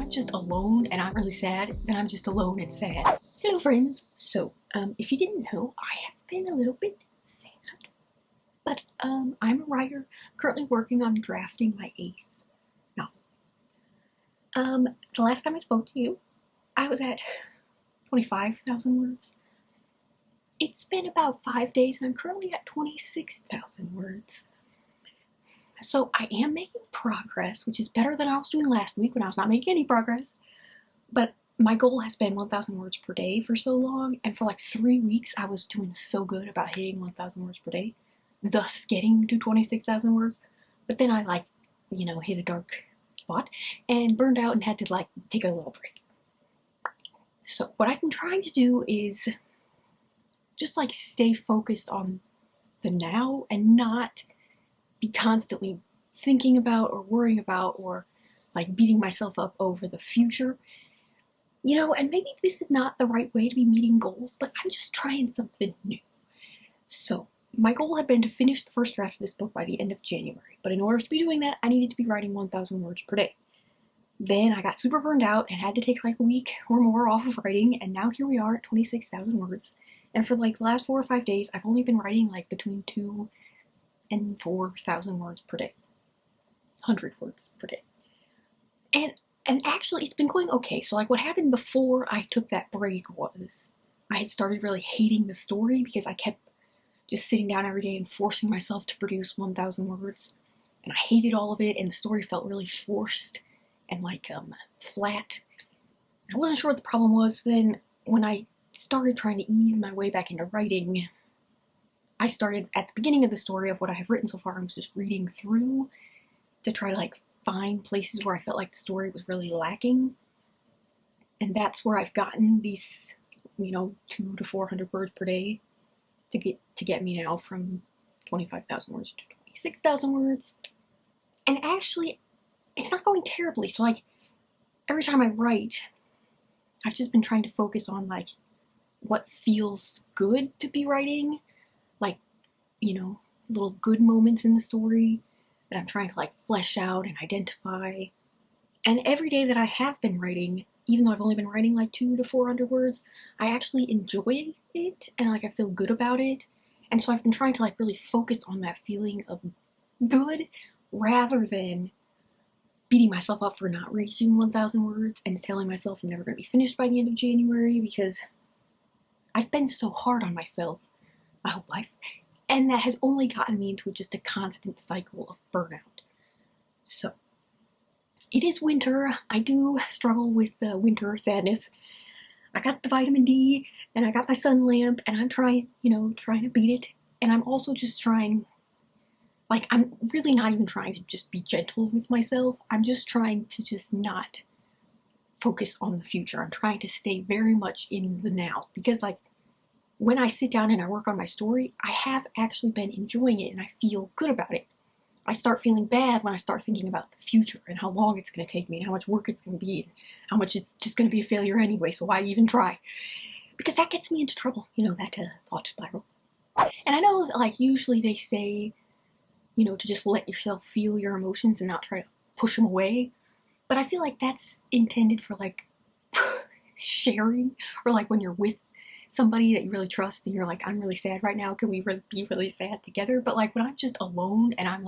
I'm just alone and I'm really sad, then I'm just alone and sad. Hello friends! So, if you didn't know, I have been a little bit sad. But, I'm a writer, currently working on drafting my 8th novel. The last time I spoke to you, I was at 25,000 words. It's been about 5 days and I'm currently at 26,000 words. So I am making progress, which is better than I was doing last week when I was not making any progress. But my goal has been 1,000 words per day for so long, and for like 3 weeks I was doing so good about hitting 1,000 words per day, thus getting to 26,000 words. But then I hit a dark spot and burned out and had to take a little break. So what I've been trying to do is just stay focused on the now and not be constantly thinking about or worrying about or beating myself up over the future. And maybe this is not the right way to be meeting goals, but I'm just trying something new. So my goal had been to finish the first draft of this book by the end of January, but in order to be doing that, I needed to be writing 1,000 words per day. Then I got super burned out and had to take a week or more off of writing, and now here we are at 26,000 words. And for the last 4 or 5 days, I've only been writing between 2,000 and 4,000 words per day. 100 words per day. And actually, it's been going okay. So what happened before I took that break was I had started really hating the story because I kept just sitting down every day and forcing myself to produce 1,000 words. And I hated all of it, and the story felt really forced and flat. I wasn't sure what the problem was. So then when I started trying to ease my way back into writing, I started at the beginning of the story of what I have written so far. I was just reading through to try to find places where I felt like the story was really lacking. And that's where I've gotten these, 200 to 400 words per day to get me now from 25,000 words to 26,000 words. And actually, it's not going terribly. So every time I write, I've just been trying to focus on what feels good to be writing. Little good moments in the story that I'm trying to flesh out and identify. And every day that I have been writing, even though I've only been writing 200 to 400 words, I actually enjoy it and I feel good about it. And so I've been trying to really focus on that feeling of good rather than beating myself up for not reaching 1,000 words and telling myself I'm never going to be finished by the end of January, because I've been so hard on myself my whole life. And that has only gotten me into just a constant cycle of burnout. So, it is winter. I do struggle with the winter sadness. I got the vitamin D, and I got my sun lamp, and I'm trying to beat it. And I'm also just trying, I'm really not even trying to just be gentle with myself. I'm just trying to just not focus on the future. I'm trying to stay very much in the now. Because, when I sit down and I work on my story, I have actually been enjoying it and I feel good about it. I start feeling bad when I start thinking about the future and how long it's going to take me and how much work it's going to be and how much it's just going to be a failure anyway, so why even try? Because that gets me into trouble, that thought spiral. And I know that usually they say, to just let yourself feel your emotions and not try to push them away. But I feel that's intended for sharing, or when you're with somebody that you really trust and you're I'm really sad right now, can we be really sad together? But when I'm just alone and I'm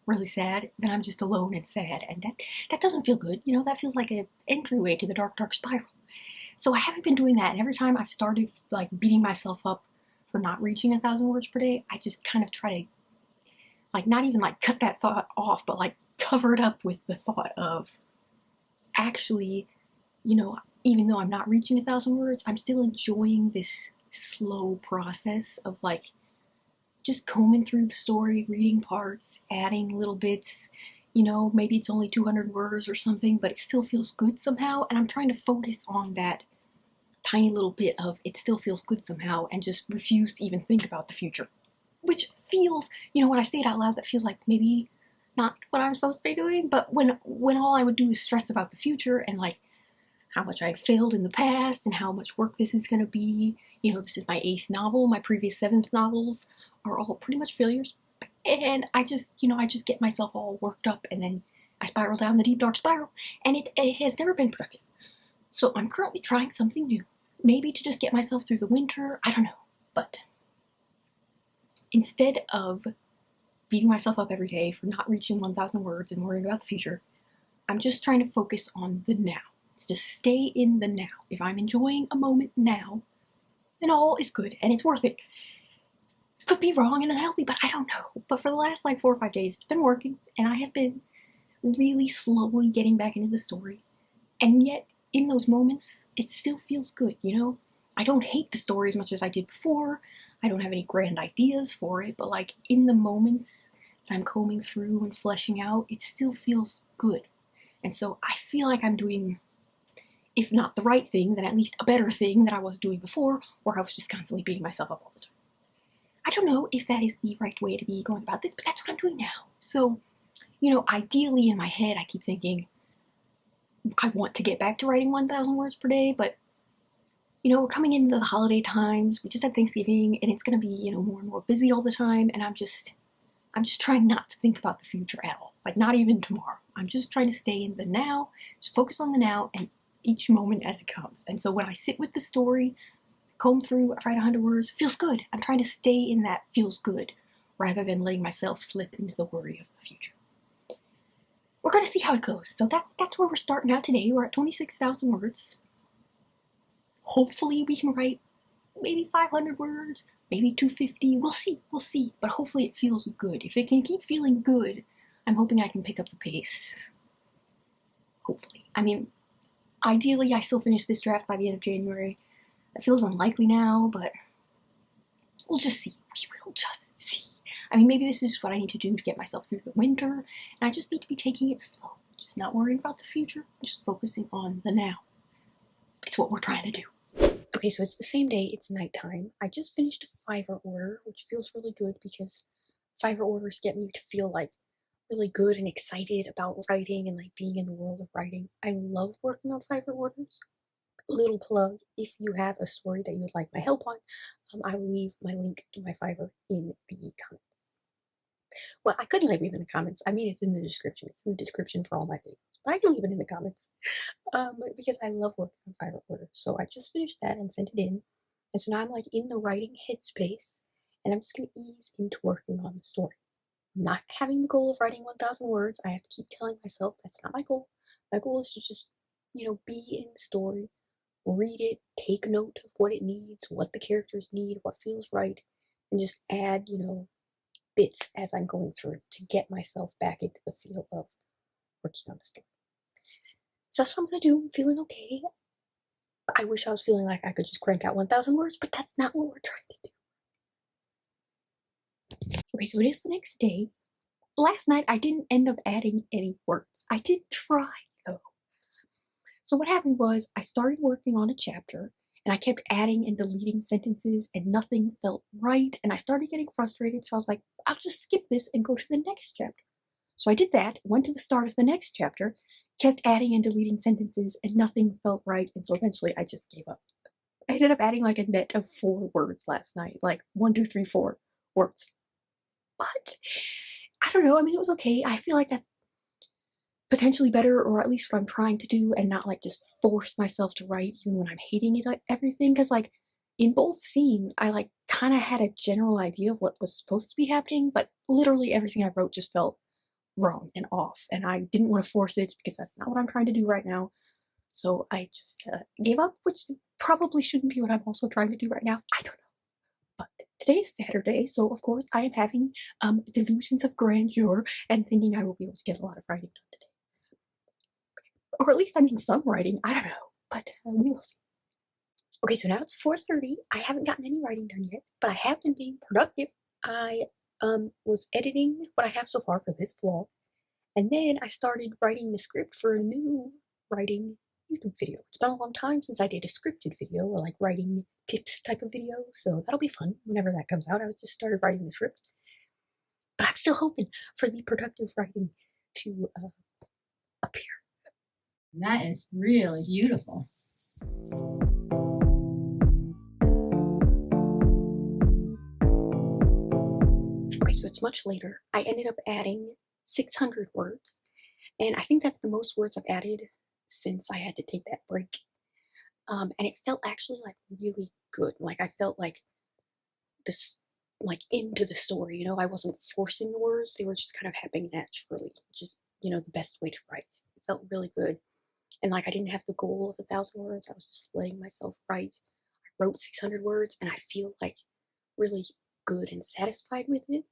really sad, then I'm just alone and sad, and that doesn't feel good. That feels like an entryway to the dark spiral. So I haven't been doing that, and every time I've started beating myself up for not reaching 1,000 words per day, I just kind of try to not even cut that thought off, but cover it up with the thought of actually, even though I'm not reaching 1,000 words, I'm still enjoying this slow process of just combing through the story, reading parts, adding little bits. Maybe it's only 200 words or something, but it still feels good somehow. And I'm trying to focus on that tiny little bit of it still feels good somehow and just refuse to even think about the future. Which feels, when I say it out loud, that feels maybe not what I'm supposed to be doing. But when all I would do is stress about the future and how much I failed in the past and how much work this is going to be. This is my 8th novel. My previous 7th novels are all pretty much failures. And I just get myself all worked up and then I spiral down the deep dark spiral, and it has never been productive. So I'm currently trying something new. Maybe to just get myself through the winter, I don't know. But instead of beating myself up every day for not reaching 1,000 words and worrying about the future, I'm just trying to focus on the now. It's just stay in the now. If I'm enjoying a moment now, then all is good and it's worth it. Could be wrong and unhealthy, but I don't know. But for the last 4 or 5 days, it's been working, and I have been really slowly getting back into the story. And yet, in those moments, it still feels good, you know? I don't hate the story as much as I did before. I don't have any grand ideas for it, but in the moments that I'm combing through and fleshing out, it still feels good. And so I feel like I'm doing, if not the right thing, then at least a better thing than I was doing before, where I was just constantly beating myself up all the time. I don't know if that is the right way to be going about this, but that's what I'm doing now. So, ideally in my head, I keep thinking, I want to get back to writing 1,000 words per day, but, we're coming into the holiday times. We just had Thanksgiving, and it's going to be, more and more busy all the time, and I'm just trying not to think about the future at all. Not even tomorrow. I'm just trying to stay in the now, just focus on the now, and each moment as it comes. And so when I sit with the story, comb through, I write 100 words, it feels good. I'm trying to stay in that feels good, rather than letting myself slip into the worry of the future. We're going to see how it goes. So that's where we're starting out today. We're at 26,000 words. Hopefully we can write maybe 500 words, maybe 250. We'll see. But hopefully it feels good. If it can keep feeling good, I'm hoping I can pick up the pace. Hopefully. Ideally I still finish this draft by the end of January. That feels unlikely now, but we'll just see. We will just see. Maybe this is what I need to do to get myself through the winter, and I just need to be taking it slow. Just not worrying about the future, just focusing on the now. It's what we're trying to do. Okay, so it's the same day, it's nighttime. I just finished a Fiverr order, which feels really good because Fiverr orders get me to feel really good and excited about writing and being in the world of writing. I love working on Fiverr orders. Little plug, if you have a story that you would like my help on, I will leave my link to my Fiverr in the comments. Well, I couldn't leave it in the comments. It's in the description. It's in the description for all my videos. But I can leave it in the comments because I love working on Fiverr orders. So I just finished that and sent it in. And so now I'm in the writing headspace, and I'm just going to ease into working on the story. I'm not having the goal of writing 1,000 words. I have to keep telling myself that's not my goal. My goal is to just, be in the story, read it, take note of what it needs, what the characters need, what feels right, and just add, bits as I'm going through to get myself back into the feel of working on the story. So that's what I'm going to do. I'm feeling okay. I wish I was feeling like I could just crank out 1,000 words, but that's not what we're trying to do. Okay, so it is the next day. Last night, I didn't end up adding any words. I did try, though. So what happened was I started working on a chapter, and I kept adding and deleting sentences, and nothing felt right, and I started getting frustrated, so I was like, I'll just skip this and go to the next chapter. So I did that, went to the start of the next chapter, kept adding and deleting sentences, and nothing felt right, and so eventually I just gave up. I ended up adding a net of 4 words last night, 1, 2, 3, 4 words. But, I don't know, it was okay. I feel like that's potentially better, or at least what I'm trying to do, and not just force myself to write even when I'm hating it, everything, because in both scenes I kind of had a general idea of what was supposed to be happening, but literally everything I wrote just felt wrong and off, and I didn't want to force it because that's not what I'm trying to do right now. So I just gave up, which probably shouldn't be what I'm also trying to do right now. I don't know. But today is Saturday, so of course I am having delusions of grandeur and thinking I will be able to get a lot of writing done today. Or at least some writing, I don't know, but we will see. Okay, so now it's 4:30. I haven't gotten any writing done yet, but I have been being productive. I was editing what I have so far for this vlog, and then I started writing the script for a new writing YouTube video. It's been a long time since I did a scripted video, or writing tips type of video, so that'll be fun whenever that comes out. I just started writing the script, but I'm still hoping for the productive writing to appear. That is really beautiful. Okay, so it's much later. I ended up adding 600 words, And I think that's the most words I've added since I had to take that break. And it felt actually like really good. Like I felt like this, like into the story. I wasn't forcing the words; they were just kind of happening naturally, which is the best way to write. It felt really good, and like I didn't have the goal of 1,000 words. I was just letting myself write. I wrote 600 words, and I feel like really good and satisfied with it.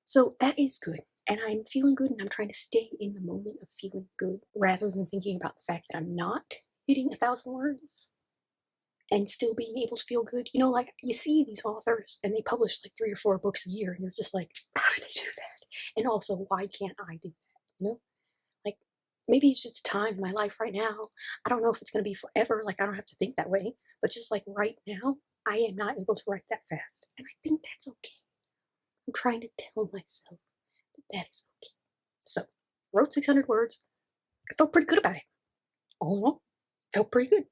So that is good. And I'm feeling good and I'm trying to stay in the moment of feeling good rather than thinking about the fact that I'm not hitting 1,000 words and still being able to feel good. Like you see these authors and they publish like 3 or 4 books a year and you're just like, how do they do that? And also, why can't I do that? Like maybe it's just a time in my life right now. I don't know if it's going to be forever. Like I don't have to think that way. But just like right now, I am not able to write that fast. And I think that's okay. I'm trying to tell myself that that is okay. So, wrote 600 words. I felt pretty good about it. All in all, felt pretty good.